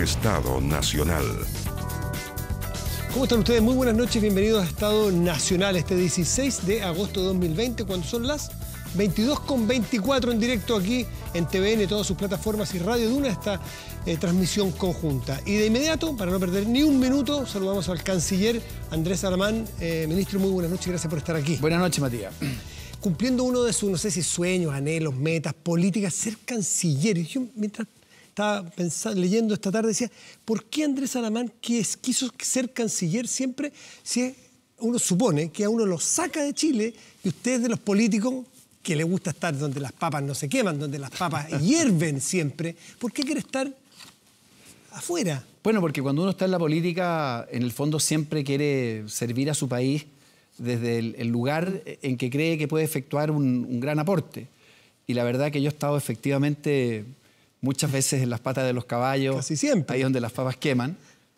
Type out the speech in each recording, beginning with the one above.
Estado Nacional. ¿Cómo están ustedes? Muy buenas noches, bienvenidos a Estado Nacional, este 16 de agosto de 2020, cuando son las 22:24 en directo aquí en TVN, todas sus plataformas y Radio Duna, esta transmisión conjunta. Y de inmediato, para no perder ni un minuto, saludamos al canciller Andrés Alamán. Ministro, muy buenas noches, gracias por estar aquí. Buenas noches, Matías. Cumpliendo uno de sus, no sé si sueños, anhelos, metas, políticas, ser canciller. Yo, mientras estaba leyendo esta tarde, decía, ¿por qué Andrés Alamán quiso ser canciller siempre si uno supone que a uno lo saca de Chile y usted es de los políticos que le gusta estar donde las papas no se queman, donde las papas hierven siempre? ¿Por qué quiere estar afuera? Bueno, porque cuando uno está en la política, en el fondo siempre quiere servir a su país desde el lugar en que cree que puede efectuar un gran aporte. Y la verdad que yo he estado efectivamente muchas veces en las patas de los caballos, casi siempre, ahí donde las papas queman,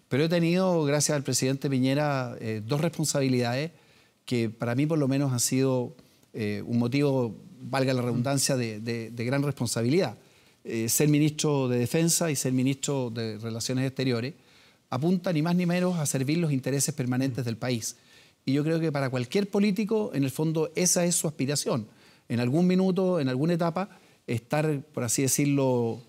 pero he tenido, gracias al presidente Piñera, dos responsabilidades que para mí por lo menos han sido un motivo, valga la redundancia, de gran responsabilidad. Ser ministro de Defensa y ser ministro de Relaciones Exteriores apunta ni más ni menos a servir los intereses permanentes del país. Y yo creo que para cualquier político, en el fondo, esa es su aspiración. En algún minuto, en alguna etapa, estar, por así decirlo,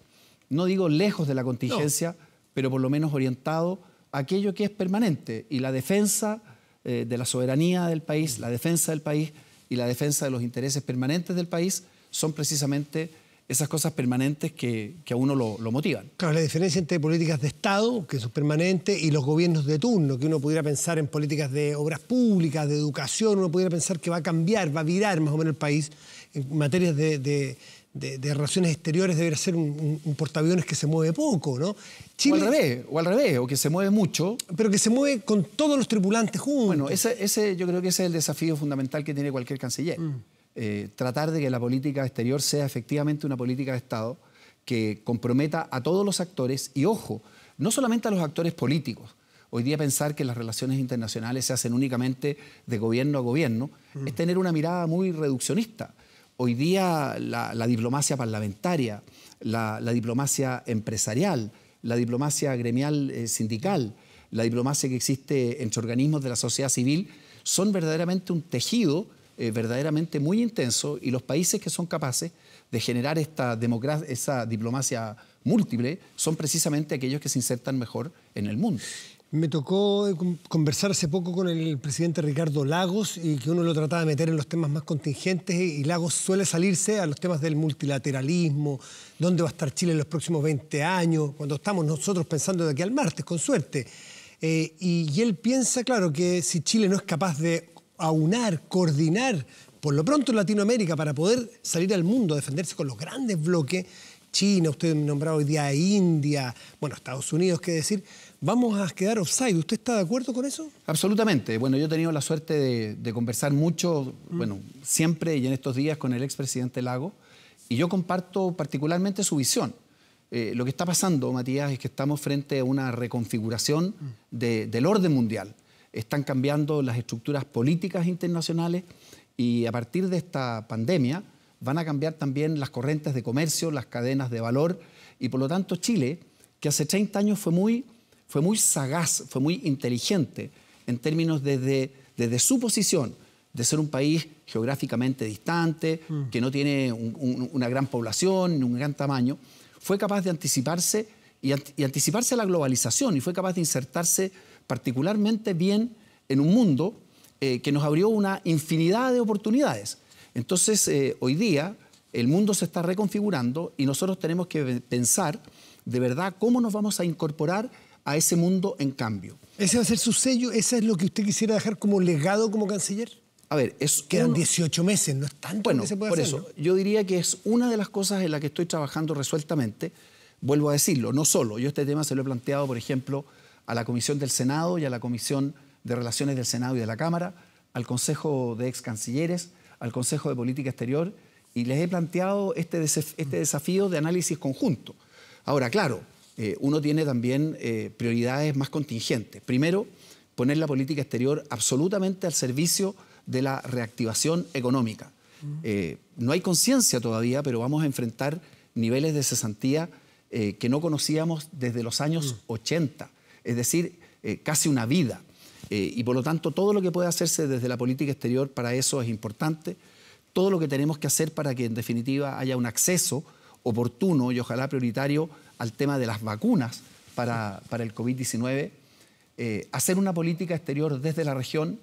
no digo lejos de la contingencia, pero por lo menos orientado a aquello que es permanente. Y la defensa de la soberanía del país, la defensa del país y la defensa de los intereses permanentes del país son precisamente esas cosas permanentes que a uno lo motivan. Claro, la diferencia entre políticas de Estado, que son permanentes, y los gobiernos de turno, que uno pudiera pensar en políticas de obras públicas, de educación, uno pudiera pensar que va a cambiar, va a virar más o menos el país en materias de relaciones exteriores, debería ser un portaaviones que se mueve poco, ¿no? Chile, o al revés, o que se mueve mucho. Pero que se mueve con todos los tripulantes juntos. Bueno, yo creo que ese es el desafío fundamental que tiene cualquier canciller. Tratar de que la política exterior sea efectivamente una política de Estado que comprometa a todos los actores y, ojo, no solamente a los actores políticos. Hoy día pensar que las relaciones internacionales se hacen únicamente de gobierno a gobierno es tener una mirada muy reduccionista. Hoy día la diplomacia parlamentaria, la diplomacia empresarial, la diplomacia gremial sindical, la diplomacia que existe entre organismos de la sociedad civil son verdaderamente un tejido verdaderamente muy intenso, y los países que son capaces de generar esa diplomacia múltiple son precisamente aquellos que se insertan mejor en el mundo. Me tocó conversar hace poco con el presidente Ricardo Lagos, y que uno lo trataba de meter en los temas más contingentes, y Lagos suele salirse a los temas del multilateralismo, dónde va a estar Chile en los próximos 20 años, cuando estamos nosotros pensando de aquí al martes, con suerte. Y él piensa, claro, que si Chile no es capaz de aunar, coordinar, por lo pronto en Latinoamérica, para poder salir al mundo, defenderse con los grandes bloques, China, usted nombrado hoy día a India, bueno, Estados Unidos, qué decir, vamos a quedar offside. ¿Usted está de acuerdo con eso? Absolutamente. Bueno, yo he tenido la suerte de conversar mucho, bueno, siempre y en estos días con el expresidente Lagos, y yo comparto particularmente su visión. Lo que está pasando, Matías, es que estamos frente a una reconfiguración del orden mundial. Están cambiando las estructuras políticas internacionales, y a partir de esta pandemia van a cambiar también las corrientes de comercio, las cadenas de valor, y por lo tanto Chile, que hace 30 años fue muy sagaz, fue muy inteligente en términos desde su posición de ser un país geográficamente distante, que no tiene una gran población, ni un gran tamaño, fue capaz de anticiparse y anticiparse a la globalización, y fue capaz de insertarse particularmente bien en un mundo que nos abrió una infinidad de oportunidades. Entonces, hoy día el mundo se está reconfigurando, y nosotros tenemos que pensar de verdad cómo nos vamos a incorporar a ese mundo en cambio. ¿Ese va a ser su sello? ¿Ese es lo que usted quisiera dejar como legado como canciller? A ver, quedan 18 meses, no es tanto. Bueno, que se puede por hacer, eso, ¿no? yo diría que es una de las cosas en las que estoy trabajando resueltamente. Vuelvo a decirlo, no solo. Yo este tema se lo he planteado, por ejemplo, a la Comisión del Senado y a la Comisión de Relaciones del Senado y de la Cámara, al Consejo de Ex Cancilleres, al Consejo de Política Exterior, y les he planteado este desafío de análisis conjunto. Ahora, claro, uno tiene también prioridades más contingentes. Primero, poner la política exterior absolutamente al servicio de la reactivación económica. No hay conciencia todavía, pero vamos a enfrentar niveles de cesantía que no conocíamos desde los años 80, es decir, casi una vida. Y por lo tanto, todo lo que puede hacerse desde la política exterior para eso es importante. Todo lo que tenemos que hacer para que, en definitiva, haya un acceso oportuno y ojalá prioritario al tema de las vacunas para el COVID-19. Hacer una política exterior desde la región,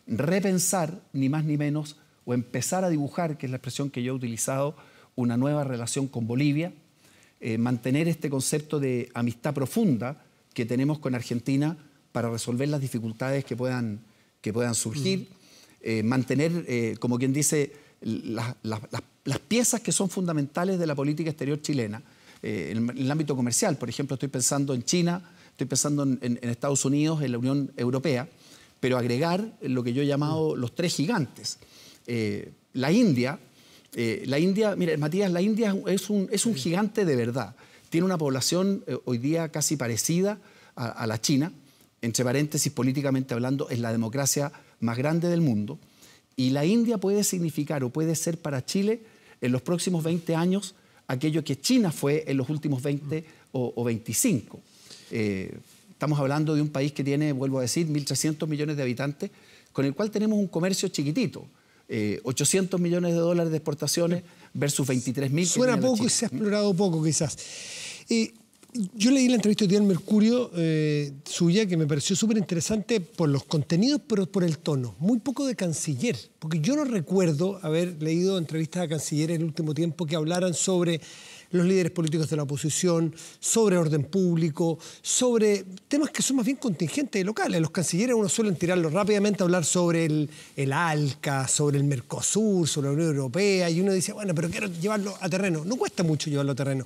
repensar, ni más ni menos, o empezar a dibujar, que es la expresión que yo he utilizado, una nueva relación con Bolivia, mantener este concepto de amistad profunda que tenemos con Argentina para resolver las dificultades que puedan surgir, mantener, como quien dice, las piezas que son fundamentales de la política exterior chilena. En el ámbito comercial, por ejemplo, estoy pensando en China, estoy pensando en Estados Unidos, en la Unión Europea, pero agregar lo que yo he llamado los tres gigantes. La India, mira, Matías, la India es un gigante de verdad. Tiene una población hoy día casi parecida a la China. Entre paréntesis, políticamente hablando, es la democracia más grande del mundo. Y la India puede significar o puede ser para Chile en los próximos 20 años aquello que China fue en los últimos 20 o 25. Estamos hablando de un país que tiene, vuelvo a decir, 1.300 millones de habitantes, con el cual tenemos un comercio chiquitito. 800 millones de dólares de exportaciones versus 23.000. Suena poco y se ha explorado poco, quizás. Yo leí la entrevista de día en Mercurio suya, que me pareció súper interesante por los contenidos, pero por el tono. Muy poco de canciller, porque yo no recuerdo haber leído entrevistas a cancilleres en el último tiempo que hablaran sobre los líderes políticos de la oposición, sobre orden público, sobre temas que son más bien contingentes y locales. Los cancilleres uno suelen tirarlo rápidamente a hablar sobre el ALCA, sobre el Mercosur, sobre la Unión Europea, y uno dice, bueno, pero quiero llevarlo a terreno. No cuesta mucho llevarlo a terreno.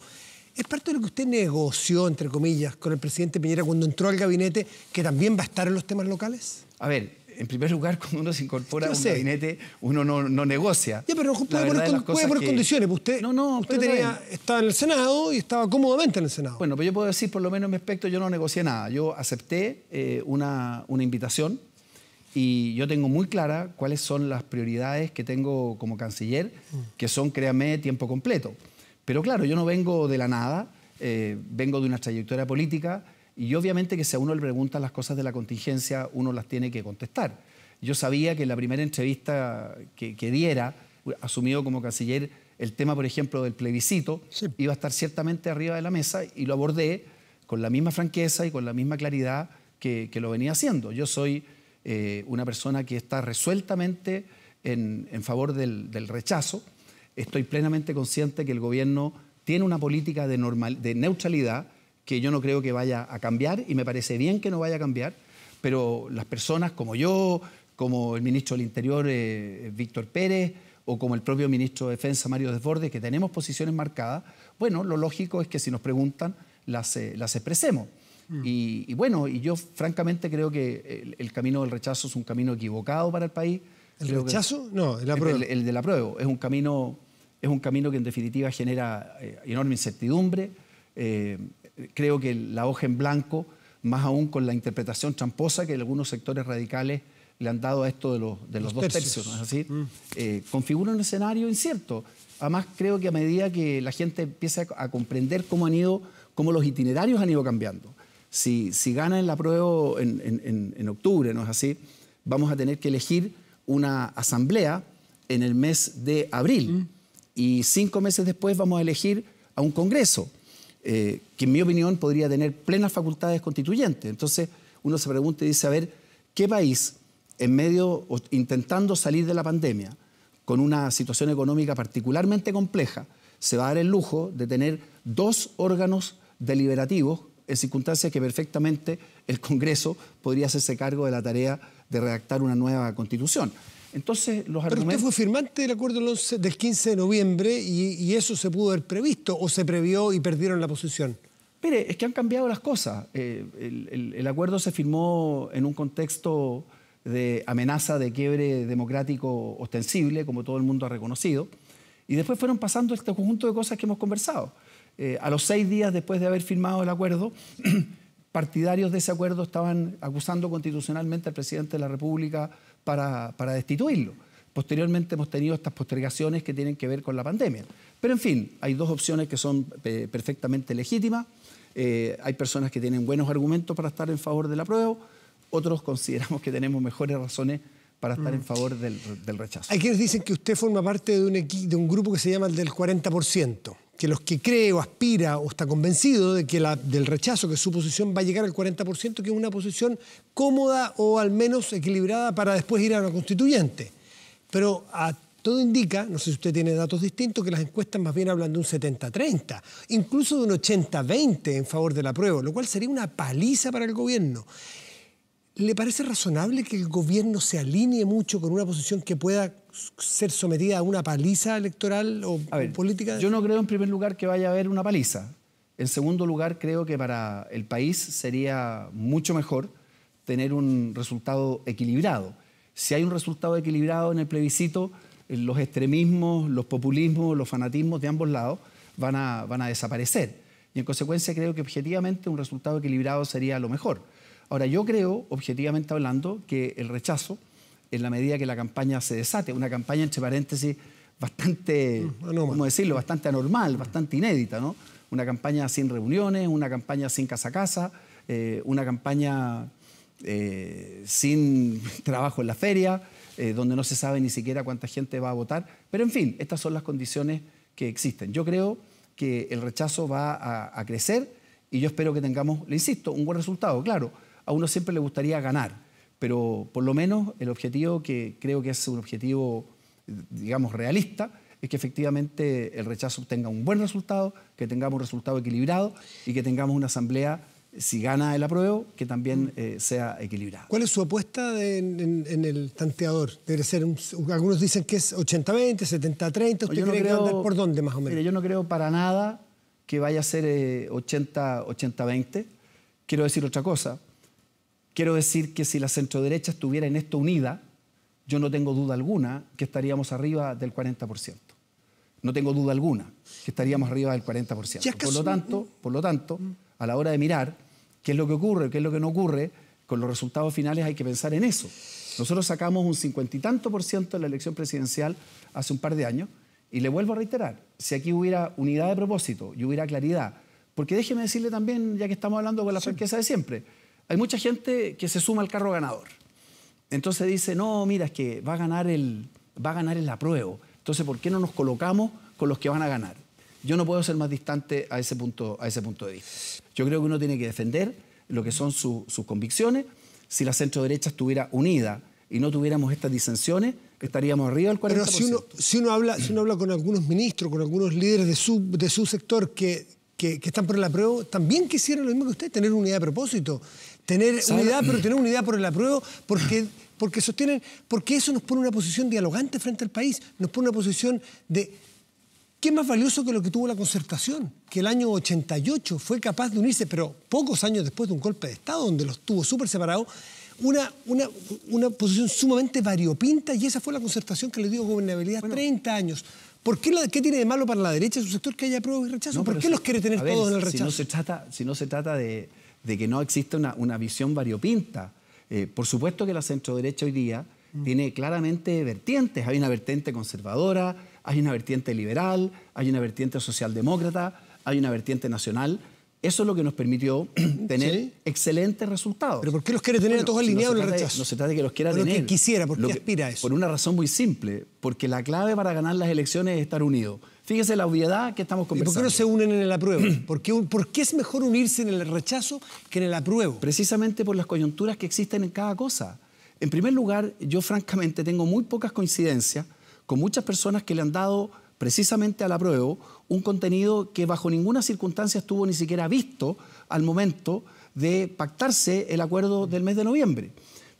¿Es parte de lo que usted negoció, entre comillas, con el presidente Piñera cuando entró al gabinete, que también va a estar en los temas locales? A ver, en primer lugar, cuando uno se incorpora a un gabinete, uno no negocia. Ya, pero puede poner condiciones. Usted, estaba en el Senado y estaba cómodamente en el Senado. Bueno, pues yo puedo decir, por lo menos en mi aspecto, yo no negocié nada. Yo acepté una invitación y yo tengo muy clara cuáles son las prioridades que tengo como canciller, que son, créame, tiempo completo. Pero claro, yo no vengo de la nada, vengo de una trayectoria política y obviamente que si a uno le preguntan las cosas de la contingencia, uno las tiene que contestar. Yo sabía que en la primera entrevista que diera, asumido como canciller, el tema, por ejemplo, del plebiscito, iba a estar ciertamente arriba de la mesa y lo abordé con la misma franqueza y con la misma claridad que lo venía haciendo. Yo soy una persona que está resueltamente en favor del rechazo. Estoy plenamente consciente que el gobierno tiene una política de neutralidad que yo no creo que vaya a cambiar y me parece bien que no vaya a cambiar, pero las personas como yo, como el ministro del Interior, Víctor Pérez, o como el propio ministro de Defensa, Mario Desbordes, que tenemos posiciones marcadas, bueno, lo lógico es que si nos preguntan, las expresemos. Y bueno, y yo francamente creo que el camino del rechazo es un camino equivocado para el país. ¿El rechazo? No, el apruebo. El del apruebo. Es un camino que en definitiva genera enorme incertidumbre. Creo que la hoja en blanco, más aún con la interpretación tramposa que algunos sectores radicales le han dado a esto de los 2 tercios, ¿no es así? Configura un escenario incierto. Además, creo que a medida que la gente empieza a comprender cómo los itinerarios han ido cambiando. Si gana el apruebo en octubre, ¿no es así? Vamos a tener que elegir una asamblea en el mes de abril y 5 meses después vamos a elegir a un congreso que en mi opinión podría tener plenas facultades constituyentes. Entonces uno se pregunta y dice, a ver, ¿qué país intentando salir de la pandemia con una situación económica particularmente compleja se va a dar el lujo de tener 2 órganos deliberativos en circunstancias que perfectamente el Congreso podría hacerse cargo de la tarea de redactar una nueva constitución? Entonces, los argumentos... Pero usted fue firmante del acuerdo del 15 de noviembre y eso se pudo haber previsto o se previó y perdieron la posición. Mire, es que han cambiado las cosas. El acuerdo se firmó en un contexto de amenaza de quiebre democrático ostensible, como todo el mundo ha reconocido, y después fueron pasando este conjunto de cosas que hemos conversado. A los 6 días después de haber firmado el acuerdo, partidarios de ese acuerdo estaban acusando constitucionalmente al presidente de la República para destituirlo. Posteriormente hemos tenido estas postergaciones que tienen que ver con la pandemia. Pero en fin, hay dos opciones que son perfectamente legítimas. Hay personas que tienen buenos argumentos para estar en favor del apruebo, otros consideramos que tenemos mejores razones para estar en favor del rechazo. Hay quienes dicen que usted forma parte de un grupo que se llama el del 40%, que los que cree o aspira o está convencido de que del rechazo, que su posición va a llegar al 40%, que es una posición cómoda o al menos equilibrada para después ir a una constituyente. Pero a todo indica, no sé si usted tiene datos distintos, que las encuestas más bien hablan de un 70-30, incluso de un 80-20 en favor del apruebo, lo cual sería una paliza para el gobierno. ¿Le parece razonable que el gobierno se alinee mucho con una posición que pueda ser sometida a una paliza electoral o política? Yo no creo en primer lugar que vaya a haber una paliza. En segundo lugar, creo que para el país sería mucho mejor tener un resultado equilibrado. Si hay un resultado equilibrado en el plebiscito, los extremismos, los populismos, los fanatismos de ambos lados van a desaparecer. Y en consecuencia creo que objetivamente un resultado equilibrado sería lo mejor. Ahora, yo creo, objetivamente hablando, que el rechazo, en la medida que la campaña se desate, una campaña, entre paréntesis, bastante, ¿cómo decirlo?, bastante anormal, bastante inédita, ¿no? Una campaña sin reuniones, una campaña sin casa a casa, una campaña sin trabajo en la feria, donde no se sabe ni siquiera cuánta gente va a votar. Pero, en fin, estas son las condiciones que existen. Yo creo que el rechazo va a crecer y yo espero que tengamos, le insisto, un buen resultado. Claro, a uno siempre le gustaría ganar, pero por lo menos el objetivo, que creo que es un objetivo, digamos, realista, es que efectivamente el rechazo obtenga un buen resultado, que tengamos un resultado equilibrado y que tengamos una asamblea, si gana el apruebo, que también sea equilibrada. ¿Cuál es su apuesta en el tanteador? Debe ser algunos dicen que es 80-20, 70-30. ¿Usted cree que va a andar por dónde más o menos? Mire, yo no creo para nada que vaya a ser 80-20. Quiero decir otra cosa. Quiero decir que si la centroderecha estuviera en esto unida, yo no tengo duda alguna que estaríamos arriba del 40%. No tengo duda alguna que estaríamos arriba del 40%. Por lo tanto, a la hora de mirar qué es lo que ocurre, qué es lo que no ocurre, con los resultados finales hay que pensar en eso. Nosotros sacamos un 50 y tanto % en la elección presidencial hace un par de años y le vuelvo a reiterar, si aquí hubiera unidad de propósito y hubiera claridad, porque déjeme decirle también, ya que estamos hablando con la franqueza de siempre, hay mucha gente que se suma al carro ganador. Entonces dice, no, mira, es que va a ganar el apruebo. Entonces, ¿por qué no nos colocamos con los que van a ganar? Yo no puedo ser más distante a ese punto de vista. Yo creo que uno tiene que defender lo que son sus convicciones. Si la centroderecha estuviera unida y no tuviéramos estas disensiones, estaríamos arriba del 40%. Pero si uno habla con algunos ministros, con algunos líderes de su sector que están por el apruebo, también quisieran lo mismo que usted, tener unidad de propósito. Tener unidad, pero tener unidad por el apruebo, porque sostienen, porque eso nos pone en una posición dialogante frente al país, nos pone en una posición de ¿qué más valioso que lo que tuvo la Concertación? Que el año 88 fue capaz de unirse, pero pocos años después de un golpe de Estado, donde los tuvo súper separados, una posición sumamente variopinta, y esa fue la Concertación que le dio gobernabilidad 30 años. ¿Qué tiene de malo para la derecha su sector que haya apruebo y rechazo? ¿Por qué los quiere tener todos en el rechazo? Si no se trata de que no existe una visión variopinta. Por supuesto que la centroderecha hoy día tiene claramente vertientes. Hay una vertiente conservadora, hay una vertiente liberal, hay una vertiente socialdemócrata, hay una vertiente nacional. Eso es lo que nos permitió tener excelentes resultados. ¿Pero por qué los quiere tener todos alineados en el rechazo? No se trata de que los quiera tener. Lo que quisiera, ¿por qué aspira a eso? Por una razón muy simple, porque la clave para ganar las elecciones es estar unidos. Fíjese la obviedad que estamos conversando. ¿Y por qué no se unen en el apruebo? ¿Por qué es mejor unirse en el rechazo que en el apruebo? Precisamente por las coyunturas que existen en cada cosa. En primer lugar, yo francamente tengo muy pocas coincidencias con muchas personas que le han dado precisamente al apruebo un contenido que bajo ninguna circunstancia estuvo ni siquiera visto al momento de pactarse el acuerdo del mes de noviembre.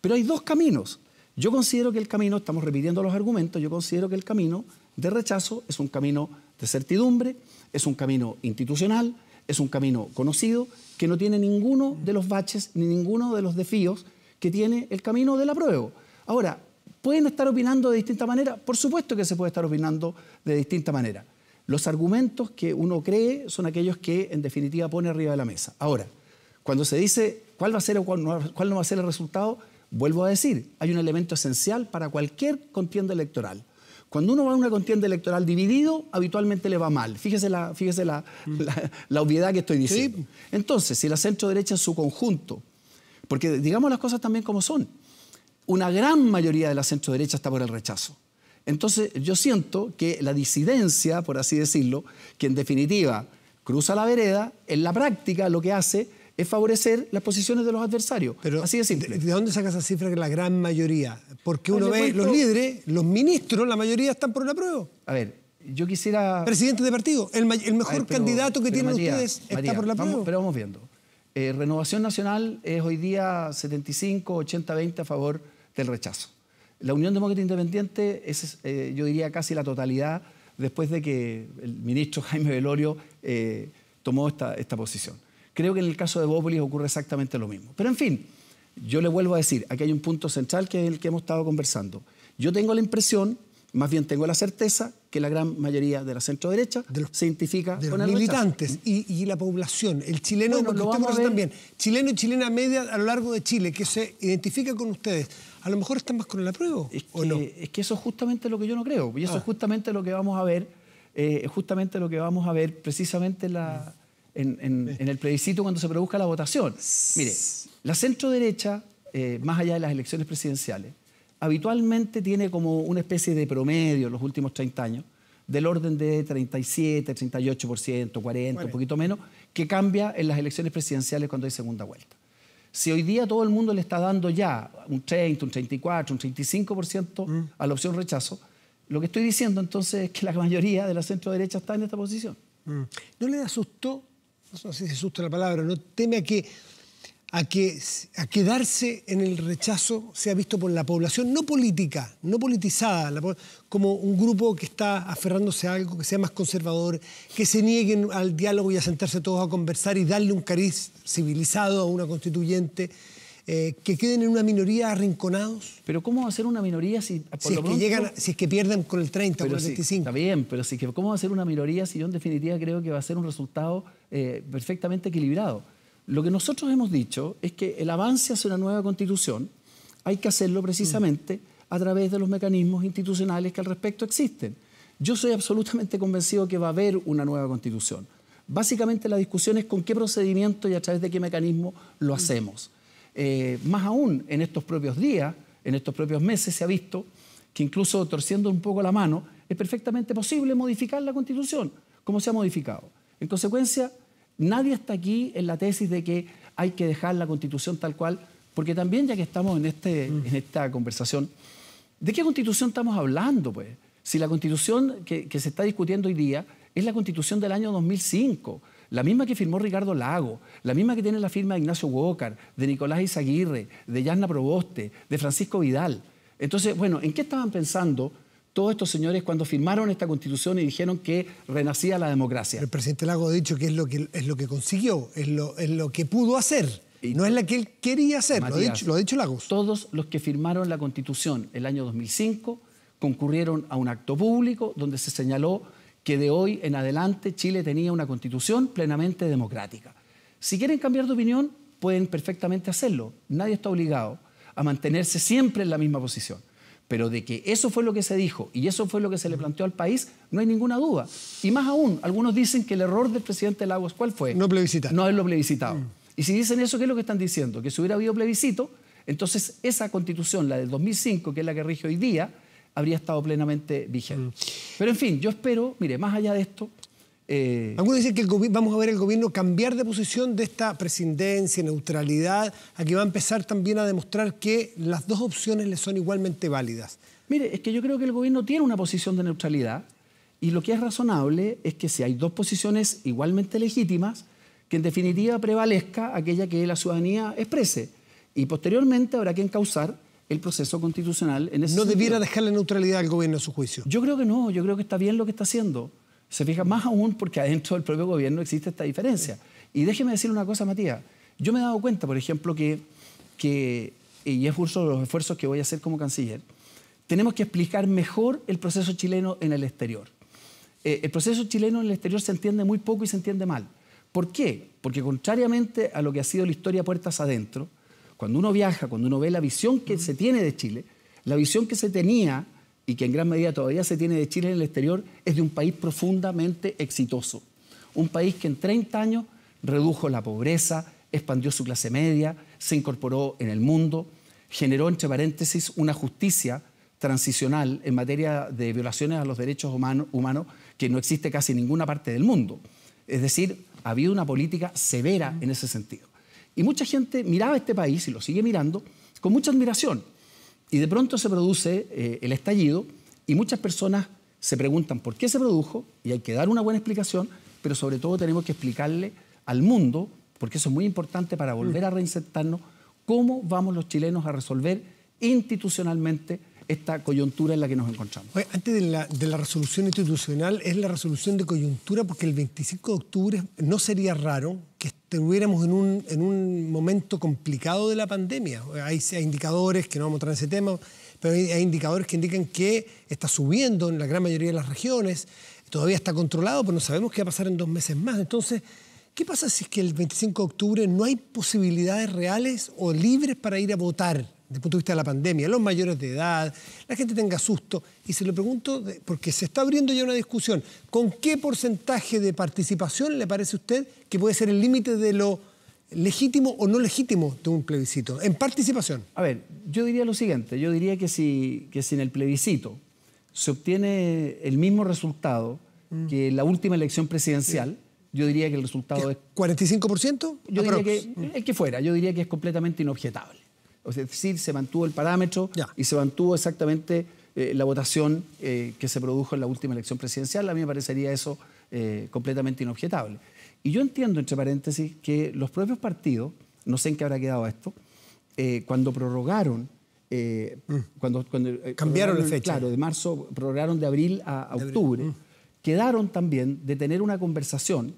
Pero hay dos caminos. Yo considero que el camino, estamos repitiendo los argumentos, yo considero que el camino de rechazo es un camino de certidumbre, es un camino institucional, es un camino conocido, que no tiene ninguno de los baches ni ninguno de los desafíos que tiene el camino del apruebo. Ahora, ¿pueden estar opinando de distinta manera? Por supuesto que se puede estar opinando de distinta manera. Los argumentos que uno cree son aquellos que en definitiva pone arriba de la mesa. Ahora, cuando se dice cuál va a ser o cuál no va a ser el resultado, vuelvo a decir, hay un elemento esencial para cualquier contienda electoral. Cuando uno va a una contienda electoral dividido, habitualmente le va mal. Fíjese la obviedad que estoy diciendo. Sí. Entonces, si la centro-derecha en su conjunto, porque digamos las cosas también como son, una gran mayoría de la centro-derecha está por el rechazo. Entonces, yo siento que la disidencia, por así decirlo, que en definitiva cruza la vereda, en la práctica lo que hace es favorecer las posiciones de los adversarios. Pero, así de simple. ¿De dónde saca esa cifra que la gran mayoría? Porque uno ve los líderes, los ministros, la mayoría están por el apruebo. A ver, yo quisiera... Presidente de partido, el mejor candidato que tienen ustedes está por el apruebo. Pero vamos viendo. Renovación Nacional es hoy día 75, 80, 20 a favor del rechazo. La Unión Demócrata Independiente es, yo diría, casi la totalidad después de que el ministro Jaime Velorio tomó esta posición. Creo que en el caso de Bópolis ocurre exactamente lo mismo. Pero en fin, yo le vuelvo a decir, aquí hay un punto central que es el que hemos estado conversando. Yo tengo la impresión, más bien tengo la certeza, que la gran mayoría de la centro-derecha se identifica con el militantes y la población, el chileno, bueno, porque usted conoce también, chileno y chilena media a lo largo de Chile, que se identifica con ustedes, a lo mejor están más con el apruebo, ¿o no? Es que eso es justamente lo que yo no creo, y eso es justamente lo que vamos a ver, precisamente en el plebiscito cuando se produzca la votación. Mire, la centro-derecha, más allá de las elecciones presidenciales, habitualmente tiene como una especie de promedio en los últimos 30 años, del orden de 37, 38%, 40%, un poquito menos, que cambia en las elecciones presidenciales cuando hay segunda vuelta. Si hoy día todo el mundo le está dando ya un 30, un 34, un 35% a la opción rechazo, lo que estoy diciendo entonces es que la mayoría de la centro-derecha está en esta posición. ¿No le asustó? No sé si asusta la palabra, ¿no? Teme a quedarse en el rechazo sea visto por la población, no política, no politizada, como un grupo que está aferrándose a algo, que sea más conservador, que se nieguen al diálogo y a sentarse todos a conversar y darle un cariz civilizado a una constituyente, que queden en una minoría arrinconados? Pero ¿cómo va a ser una minoría si si es que pierden con el 30 o con el 25? Está bien, pero ¿cómo va a ser una minoría si yo en definitiva creo que va a ser un resultado perfectamente equilibrado? Lo que nosotros hemos dicho es que el avance hacia una nueva constitución hay que hacerlo precisamente a través de los mecanismos institucionales que al respecto existen. Yo soy absolutamente convencido que va a haber una nueva constitución. Básicamente la discusión es con qué procedimiento y a través de qué mecanismo lo hacemos. Más aún, en estos propios días, en estos propios meses, se ha visto que incluso torciendo un poco la mano, es perfectamente posible modificar la Constitución, como se ha modificado. En consecuencia, nadie está aquí en la tesis de que hay que dejar la Constitución tal cual, porque también, ya que estamos en esta conversación, ¿de qué Constitución estamos hablando, pues? Si la Constitución que se está discutiendo hoy día es la Constitución del año 2005, la misma que firmó Ricardo Lagos, la misma que tiene la firma de Ignacio Walker, de Nicolás Izaguirre, de Yasna Proboste, de Francisco Vidal. Entonces, bueno, ¿en qué estaban pensando todos estos señores cuando firmaron esta Constitución y dijeron que renacía la democracia? El presidente Lagos ha dicho que es lo que consiguió, es lo que pudo hacer, no es la que él quería hacer, Matías, lo ha dicho Lagos. Todos los que firmaron la Constitución el año 2005 concurrieron a un acto público donde se señaló que de hoy en adelante Chile tenía una Constitución plenamente democrática. Si quieren cambiar de opinión, pueden perfectamente hacerlo. Nadie está obligado a mantenerse siempre en la misma posición. Pero de que eso fue lo que se dijo y eso fue lo que se le planteó al país, no hay ninguna duda. Y más aún, algunos dicen que el error del presidente Lagos, ¿cuál fue? No plebiscitar. No haberlo plebiscitado. Y si dicen eso, ¿qué es lo que están diciendo? Que si hubiera habido plebiscito, entonces esa Constitución, la del 2005, que es la que rige hoy día, habría estado plenamente vigente. Pero en fin, yo espero, mire, más allá de esto... Algunos dicen que vamos a ver el gobierno cambiar de posición de esta presidencia, neutralidad, a que va a empezar también a demostrar que las dos opciones le son igualmente válidas. Mire, es que yo creo que el gobierno tiene una posición de neutralidad y lo que es razonable es que si hay dos posiciones igualmente legítimas, que en definitiva prevalezca aquella que la ciudadanía exprese. Y posteriormente habrá que encauzar el proceso constitucional en ese sentido. ¿No debiera dejar la neutralidad al gobierno a su juicio? Yo creo que no, yo creo que está bien lo que está haciendo. Se fija más aún porque adentro del propio gobierno existe esta diferencia. Y déjeme decir una cosa, Matías. Yo me he dado cuenta, por ejemplo, y es uno de los esfuerzos que voy a hacer como canciller, tenemos que explicar mejor el proceso chileno en el exterior. El proceso chileno en el exterior se entiende muy poco y se entiende mal. ¿Por qué? Porque contrariamente a lo que ha sido la historia puertas adentro, cuando uno viaja, cuando uno ve la visión que se tiene de Chile, la visión que se tenía y que en gran medida todavía se tiene de Chile en el exterior es de un país profundamente exitoso. Un país que en 30 años redujo la pobreza, expandió su clase media, se incorporó en el mundo, generó, entre paréntesis, una justicia transicional en materia de violaciones a los derechos humanos que no existe casi en ninguna parte del mundo. Es decir, ha habido una política severa en ese sentido. Y mucha gente miraba este país, y lo sigue mirando, con mucha admiración. Y de pronto se produce el estallido y muchas personas se preguntan por qué se produjo, y hay que dar una buena explicación, pero sobre todo tenemos que explicarle al mundo, porque eso es muy importante para volver a reinsertarnos, cómo vamos los chilenos a resolver institucionalmente esta coyuntura en la que nos encontramos. Oye, antes de la resolución institucional, es la resolución de coyuntura, porque el 25 de octubre no sería raro que estuviéramos en un momento complicado de la pandemia. Hay indicadores, que no vamos a entrar en ese tema, pero hay indicadores que indican que está subiendo en la gran mayoría de las regiones, todavía está controlado, pero no sabemos qué va a pasar en 2 meses más. Entonces, ¿qué pasa si es que el 25 de octubre no hay posibilidades reales o libres para ir a votar desde el punto de vista de la pandemia? Los mayores de edad, la gente tenga susto. Y se lo pregunto porque se está abriendo ya una discusión. ¿Con qué porcentaje de participación le parece a usted que puede ser el límite de lo legítimo o no legítimo de un plebiscito en participación? A ver, yo diría lo siguiente. Yo diría que si en el plebiscito se obtiene el mismo resultado que en la última elección presidencial, yo diría que el resultado es... ¿45%? Yo diría que el que fuera, yo diría que es completamente inobjetable. Es decir, se mantuvo el parámetro y se mantuvo exactamente la votación que se produjo en la última elección presidencial. A mí me parecería eso completamente inobjetable. Y yo entiendo, entre paréntesis, que los propios partidos, no sé en qué habrá quedado esto, cuando prorrogaron... cambiaron la fecha. Claro, de marzo, prorrogaron de abril a octubre. Quedaron también de tener una conversación,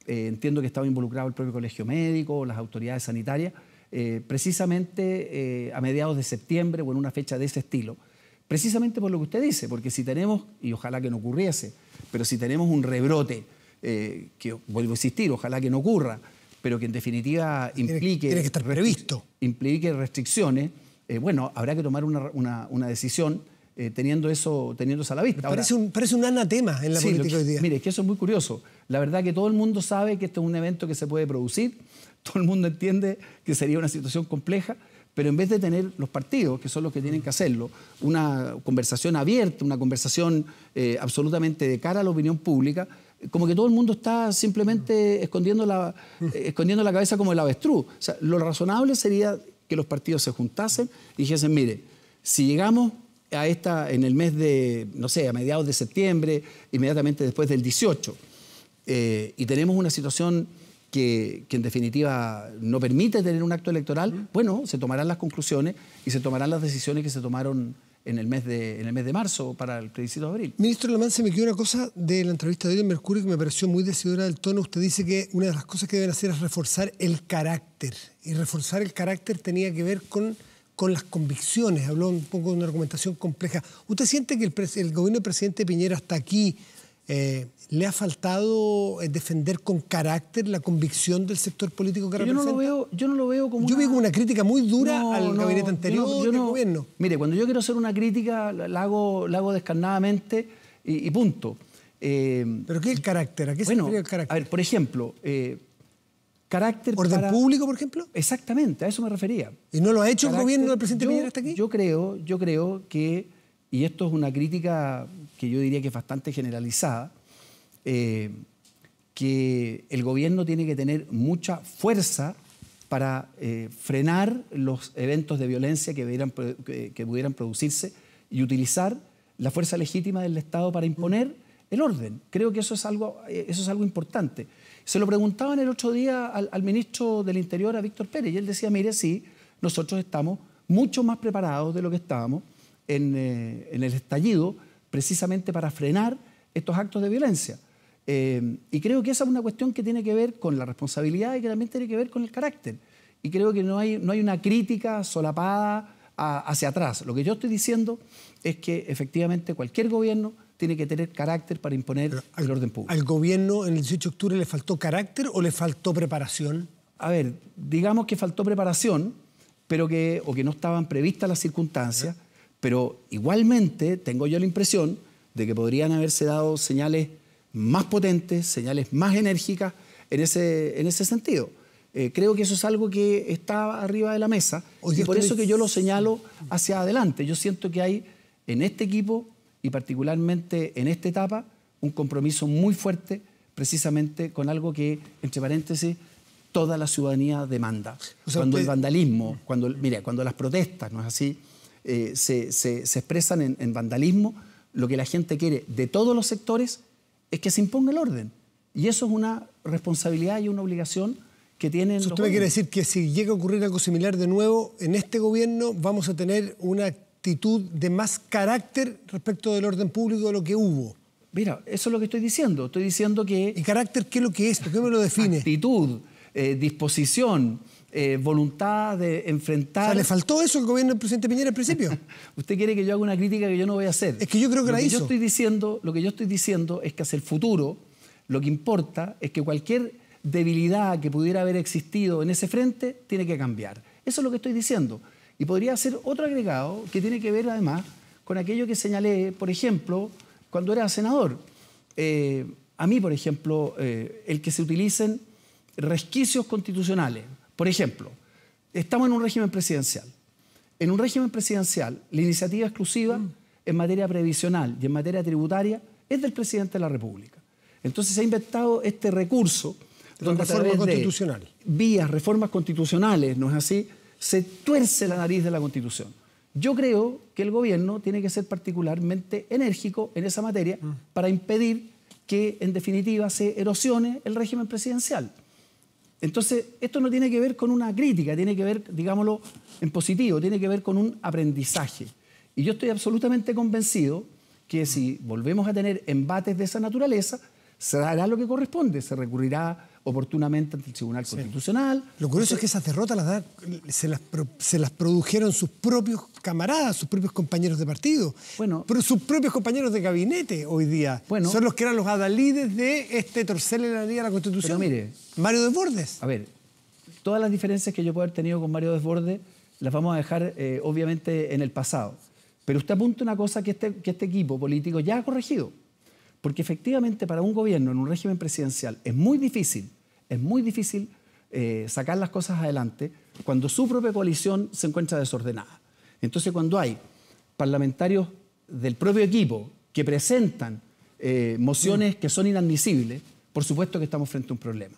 entiendo que estaba involucrado el propio colegio médico, las autoridades sanitarias, precisamente a mediados de septiembre o en una fecha de ese estilo, precisamente por lo que usted dice, porque si tenemos, y ojalá que no ocurriese, pero si tenemos un rebrote, que vuelvo a insistir, ojalá que no ocurra, pero que en definitiva implique... Tiene que estar previsto. Implique restricciones, bueno, habrá que tomar una decisión teniendo eso a la vista. Parece un anatema en la política hoy día. Mire, es que eso es muy curioso. La verdad que todo el mundo sabe que este es un evento que se puede producir, todo el mundo entiende que sería una situación compleja, pero en vez de tener los partidos, que son los que tienen que hacerlo, una conversación abierta, una conversación absolutamente de cara a la opinión pública, como que todo el mundo está simplemente escondiendo la cabeza como el avestruz. O sea, lo razonable sería que los partidos se juntasen y dijesen, mire, si llegamos a en el mes de, no sé, a mediados de septiembre, inmediatamente después del 18, y tenemos una situación que en definitiva no permite tener un acto electoral, bueno, se tomarán las conclusiones y se tomarán las decisiones que se tomaron en el mes de marzo para el plebiscito de abril. Ministro Alamán, se me quedó una cosa de la entrevista de hoy en Mercurio que me pareció muy decidora del tono. Usted dice que una de las cosas que deben hacer es reforzar el carácter. Y reforzar el carácter tenía que ver con las convicciones. Habló un poco de una argumentación compleja. ¿Usted siente que el gobierno del presidente Piñera hasta aquí le ha faltado defender con carácter la convicción del sector político que representa? Yo no lo veo como vi como una crítica muy dura al gabinete anterior del gobierno. Mire, cuando yo quiero hacer una crítica, la hago descarnadamente y punto. ¿Pero qué es el carácter? ¿A qué se refiere el carácter? A ver, por ejemplo, carácter ¿Orden público, por ejemplo? Exactamente, a eso me refería. ¿Y no lo ha hecho el gobierno del presidente Piñera hasta aquí? Yo creo que, y esto es una crítica que yo diría que es bastante generalizada, que el gobierno tiene que tener mucha fuerza para frenar los eventos de violencia que pudieran producirse y utilizar la fuerza legítima del Estado para imponer el orden. Creo que eso es algo importante. Se lo preguntaban el otro día al ministro del Interior, a Víctor Pérez, y él decía, mire, sí, nosotros estamos mucho más preparados de lo que estábamos en el estallido, precisamente para frenar estos actos de violencia. Y creo que esa es una cuestión que tiene que ver con la responsabilidad y que también tiene que ver con el carácter. Y creo que no hay una crítica solapada hacia atrás. Lo que yo estoy diciendo es que efectivamente cualquier gobierno tiene que tener carácter para imponer el orden público. ¿Al gobierno en el 18 de octubre le faltó carácter o le faltó preparación? A ver, digamos que faltó preparación o que no estaban previstas las circunstancias, pero igualmente tengo yo la impresión de que podrían haberse dado señales más potentes, señales más enérgicas en ese sentido. Creo que eso es algo que está arriba de la mesa y por eso que yo lo señalo hacia adelante. Yo siento que hay en este equipo y particularmente en esta etapa un compromiso muy fuerte precisamente con algo que, entre paréntesis, toda la ciudadanía demanda. O sea, cuando el vandalismo, cuando las protestas, ¿no es así?, se expresan en vandalismo, lo que la gente quiere de todos los sectores es que se imponga el orden. Y eso es una responsabilidad y una obligación que tienen los ¿Usted me quiere decir que si llega a ocurrir algo similar de nuevo en este gobierno vamos a tener una actitud de más carácter respecto del orden público de lo que hubo? Mira, eso es lo que estoy diciendo. Estoy diciendo que... ¿Y carácter qué es lo que es? ¿Por qué me lo define? Actitud, disposición, voluntad de enfrentar... O sea, ¿le faltó eso al gobierno del presidente Piñera al principio? Usted quiere que yo haga una crítica que yo no voy a hacer. Es que yo creo que la hizo. Lo que yo estoy diciendo es que hacia el futuro lo que importa es que cualquier debilidad que pudiera haber existido en ese frente tiene que cambiar. Eso es lo que estoy diciendo. Y podría hacer otro agregado que tiene que ver además con aquello que señalé, por ejemplo, cuando era senador. A mí, por ejemplo, el que se utilicen resquicios constitucionales. Por ejemplo, estamos en un régimen presidencial. En un régimen presidencial, la iniciativa exclusiva en materia previsional y en materia tributaria es del presidente de la República. Entonces se ha inventado este recurso donde reforma constitucional. Vías, reformas constitucionales, ¿no es así?, se tuerce la nariz de la Constitución. Yo creo que el gobierno tiene que ser particularmente enérgico en esa materia para impedir que, en definitiva, se erosione el régimen presidencial. Entonces, esto no tiene que ver con una crítica, tiene que ver, digámoslo en positivo, tiene que ver con un aprendizaje. Y yo estoy absolutamente convencido que si volvemos a tener embates de esa naturaleza, se dará lo que corresponde, se recurrirá oportunamente ante el Tribunal Constitucional. Lo curioso es que esas derrotas se las produjeron sus propios camaradas, sus propios compañeros de partido, pero sus propios compañeros de gabinete hoy día. Son los que eran los adalides de torcerle la línea a la Constitución. Pero mire, Mario Desbordes. A ver, todas las diferencias que yo puedo haber tenido con Mario Desbordes las vamos a dejar obviamente en el pasado. Pero usted apunta una cosa que este equipo político ya ha corregido. Porque efectivamente para un gobierno en un régimen presidencial es muy difícil sacar las cosas adelante cuando su propia coalición se encuentra desordenada. Entonces cuando hay parlamentarios del propio equipo que presentan mociones que son inadmisibles, por supuesto que estamos frente a un problema.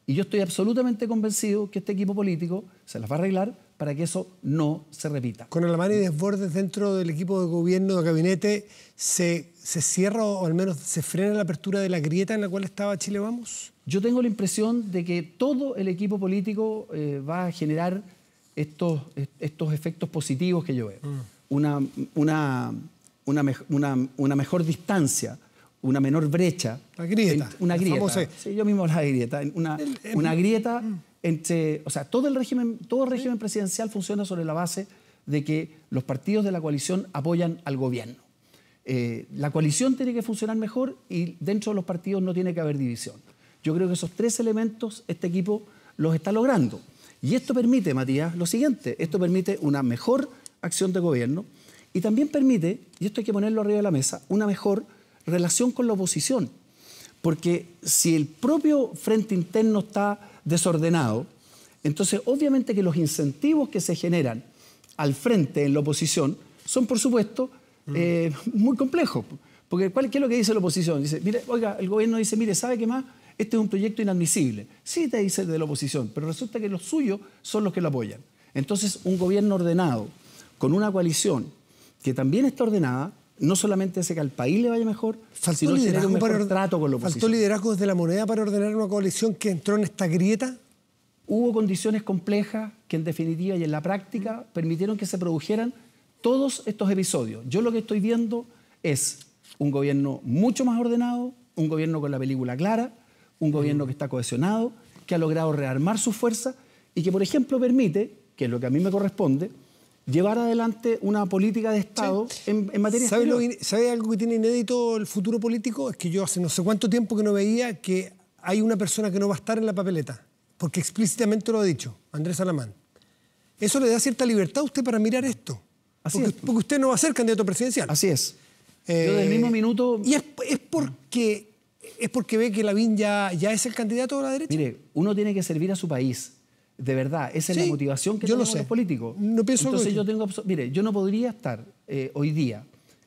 Y yo estoy absolutamente convencido que este equipo político se las va a arreglar para que eso no se repita. Con Alamán y Desbordes dentro del equipo de gobierno, de gabinete, ¿se cierra o al menos se frena la apertura de la grieta en la cual estaba Chile Vamos? Yo tengo la impresión de que todo el equipo político va a generar estos efectos positivos que yo veo. Una mejor distancia, una menor brecha. La grieta. Una grieta. Sí, yo mismo la grieta. Una grieta entre... O sea, todo el régimen presidencial funciona sobre la base de que los partidos de la coalición apoyan al gobierno. La coalición tiene que funcionar mejor y dentro de los partidos no tiene que haber división. Yo creo que esos tres elementos este equipo los está logrando. Y esto permite, Matías, lo siguiente. Esto permite una mejor acción de gobierno y también permite, y esto hay que ponerlo arriba de la mesa, una mejor relación con la oposición. Porque si el propio frente interno está desordenado, entonces obviamente que los incentivos que se generan al frente en la oposición son, por supuesto, muy complejos. Porque ¿qué es lo que dice la oposición? Dice, mire, oiga, el gobierno dice, mire, ¿sabe qué más? Este es un proyecto inadmisible. Sí, te dice de la oposición, pero resulta que los suyos son los que lo apoyan. Entonces, un gobierno ordenado, con una coalición que también está ordenada, no solamente hace que al país le vaya mejor, sino que genere un mejor trato con la oposición. ¿Faltó liderazgo desde la moneda para ordenar una coalición que entró en esta grieta? Hubo condiciones complejas que en definitiva y en la práctica permitieron que se produjeran todos estos episodios. Yo lo que estoy viendo es un gobierno mucho más ordenado, un gobierno con la película clara, un gobierno que está cohesionado, que ha logrado rearmar sus fuerzas y que, por ejemplo, permite, que es lo que a mí me corresponde, llevar adelante una política de Estado en materia exterior. ¿Sabe algo que tiene inédito el futuro político? Es que yo hace no sé cuánto tiempo que no veía que hay una persona que no va a estar en la papeleta, porque explícitamente lo ha dicho, Andrés Alamán. Eso le da cierta libertad a usted para mirar esto. Así porque, es. porque usted no va a ser candidato presidencial. Así es. Yo del mismo minuto... ¿Y es porque ve que Lavín ya es el candidato de la derecha? Mire, uno tiene que servir a su país. De verdad, esa es la motivación que tenemos los políticos. No pienso. Entonces mire, yo no podría estar hoy día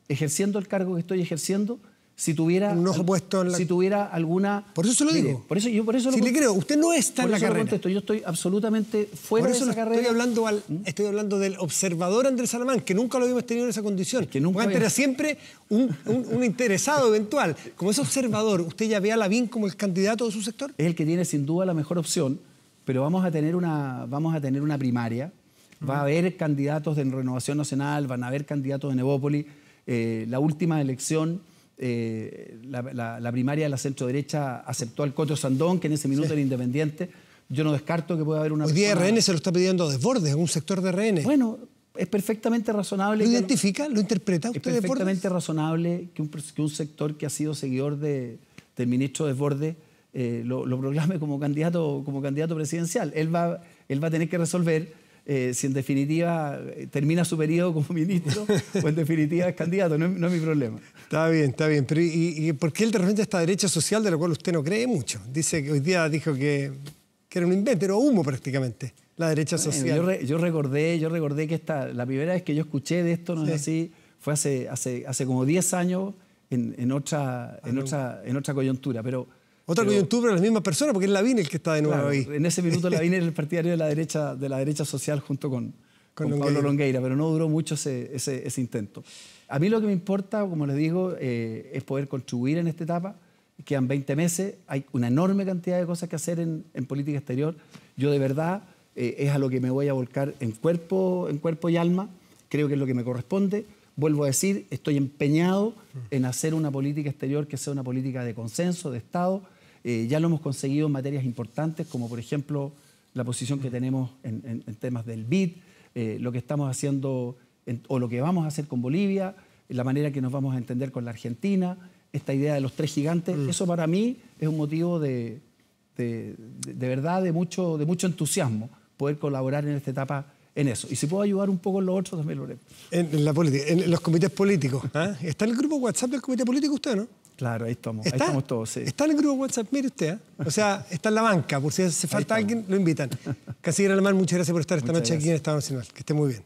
ejerciendo el cargo que estoy ejerciendo si tuviera un ojo puesto en la... si tuviera alguna... Por eso se lo digo. Por eso si le creo, usted no está en la carrera. Contesto, yo estoy absolutamente fuera de esa carrera. Estoy hablando del observador Andrés Salamán, que nunca lo habíamos tenido en esa condición. Que nunca era siempre un interesado eventual. Como ese observador, ¿usted ya ve a Lavín como el candidato de su sector? Es el que tiene sin duda la mejor opción, pero vamos a tener una primaria. Va a haber candidatos de Renovación Nacional, van a haber candidatos de Nevópolis. La última elección, la primaria de la centro-derecha aceptó al Coto Sandón, que en ese minuto era independiente. Yo no descarto que pueda haber una... Hoy día RN se lo está pidiendo a Desbordes, un sector de RN. Bueno, es perfectamente razonable... ¿Lo identifica? ¿Lo interpreta usted? Es perfectamente razonable que un sector que ha sido seguidor del ministro Desbordes lo proclame como candidato presidencial. Él va a tener que resolver si en definitiva termina su periodo como ministro o en definitiva es candidato. No es mi problema. Está bien. Pero ¿y por qué él de repente esta derecha social de la cual usted no cree mucho? Dice que hoy día dijo que era un invento, era humo prácticamente, la derecha social. Yo recordé que la primera vez que yo escuché de esto, no es así, fue hace como 10 años en otra coyuntura. Otra coyuntura, la misma persona, porque es Lavín el que está de nuevo ahí. En ese minuto Lavín era el partidario de la derecha social junto con Pablo Longueira, pero no duró mucho ese intento. A mí lo que me importa, como les digo, es poder contribuir en esta etapa. Quedan 20 meses, hay una enorme cantidad de cosas que hacer en política exterior. Yo de verdad es a lo que me voy a volcar en cuerpo y alma. Creo que es lo que me corresponde. Vuelvo a decir, estoy empeñado en hacer una política exterior que sea una política de consenso, de Estado. Ya lo hemos conseguido en materias importantes, como por ejemplo la posición que tenemos en temas del BID, lo que estamos haciendo o lo que vamos a hacer con Bolivia, la manera que nos vamos a entender con la Argentina, esta idea de los 3 gigantes. Eso para mí es un motivo de verdad de mucho entusiasmo, poder colaborar en esta etapa en eso. Y si puedo ayudar un poco en lo otro, también lo haré. En la política, en los comités políticos. ¿Está en el grupo WhatsApp del comité político usted, no? Claro, ahí estamos todos, sí. Está en el grupo WhatsApp, mire usted, O sea, está en la banca, por si hace falta alguien, lo invitan. Canciller Alemán, muchas gracias por estar esta noche aquí en Estado Nacional. Que esté muy bien.